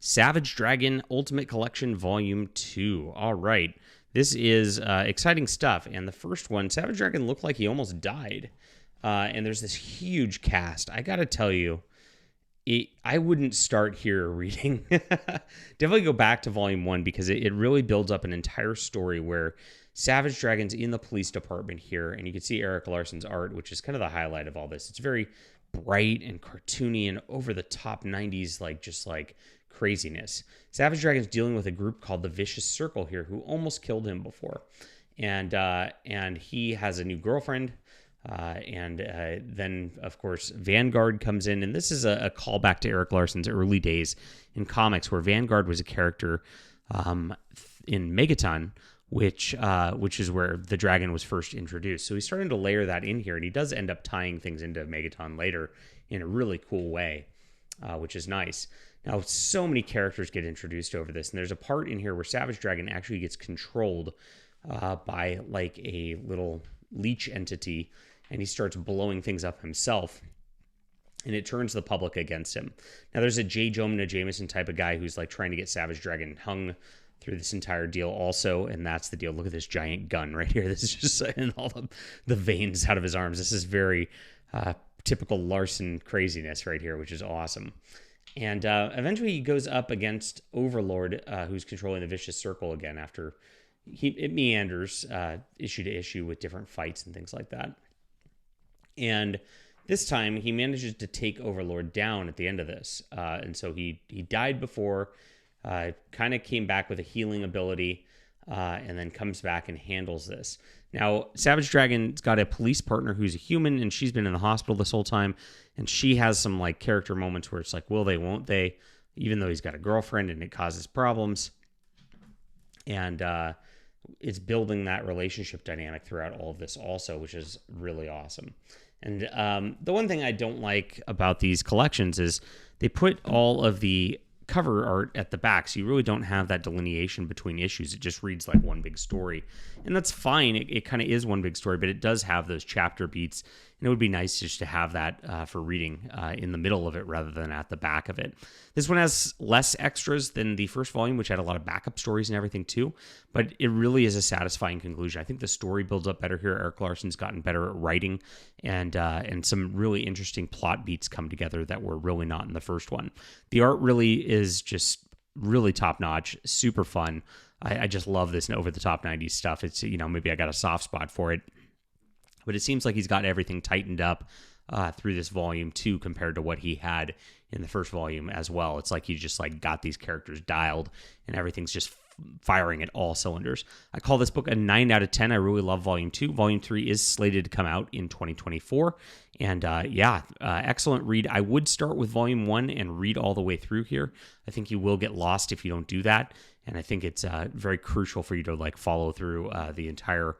Savage Dragon Ultimate Collection Volume 2. All right. This is exciting stuff. And the first one, Savage Dragon looked like he almost died. And there's this huge cast. I got to tell you, I wouldn't start here reading. Definitely go back to Volume 1 because it really builds up an entire story where Savage Dragon's in the police department here. And you can see Erik Larsen's art, which is kind of the highlight of all this. It's very bright and cartoony and over the top 90s, like craziness. Savage Dragon's dealing with a group called the Vicious Circle here who almost killed him before. And he has a new girlfriend. Then, of course, Vanguard comes in. And this is a callback to Erik Larsen's early days in comics where Vanguard was a character in Megaton, which is where the dragon was first introduced. So he's starting to layer that in here. And he does end up tying things into Megaton later in a really cool way, which is nice. Now, so many characters get introduced over this, and there's a part in here where Savage Dragon actually gets controlled by like a little leech entity, and he starts blowing things up himself, and it turns the public against him. Now, there's a J. Jonah Jameson type of guy who's like trying to get Savage Dragon hung through this entire deal also, and that's the deal. Look at this giant gun right here. This is just in all the veins out of his arms. This is very typical Larsen craziness right here, which is awesome. And eventually he goes up against Overlord, who's controlling the Vicious Circle again after it meanders issue to issue with different fights and things like that. And this time he manages to take Overlord down at the end of this. And so he died before, kind of came back with a healing ability, and then comes back and handles this. Now, Savage Dragon's got a police partner who's a human, and she's been in the hospital this whole time, and she has some like character moments where it's like, will they, won't they, even though he's got a girlfriend and it causes problems. And it's building that relationship dynamic throughout all of this also, which is really awesome. And the one thing I don't like about these collections is they put all of the cover art at the back, so you really don't have that delineation between issues. It just reads like one big story, and that's fine. It kind of is one big story, but it does have those chapter beats, and it would be nice just to have that for reading in the middle of it rather than at the back of it. This one has less extras than the first volume, which had a lot of backup stories and everything too, but it really is a satisfying conclusion. I think the story builds up better here. Erik Larsen's gotten better at writing, and some really interesting plot beats come together that were really not in the first one. The art really is just really top-notch, super fun. I just love this over-the-top 90s stuff. It's, maybe I got a soft spot for it, but it seems like he's got everything tightened up through this volume too, compared to what he had in the first volume as well. It's like he just like got these characters dialed and everything's just firing at all cylinders. I call this book a 9 out of 10. I really love Volume 2. Volume 3 is slated to come out in 2024. And excellent read. I would start with Volume 1 and read all the way through here. I think you will get lost if you don't do that. And I think it's very crucial for you to like follow through the entire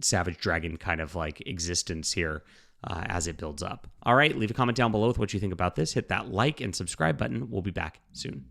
Savage Dragon kind of like existence here as it builds up. All right, leave a comment down below with what you think about this. Hit that like and subscribe button. We'll be back soon.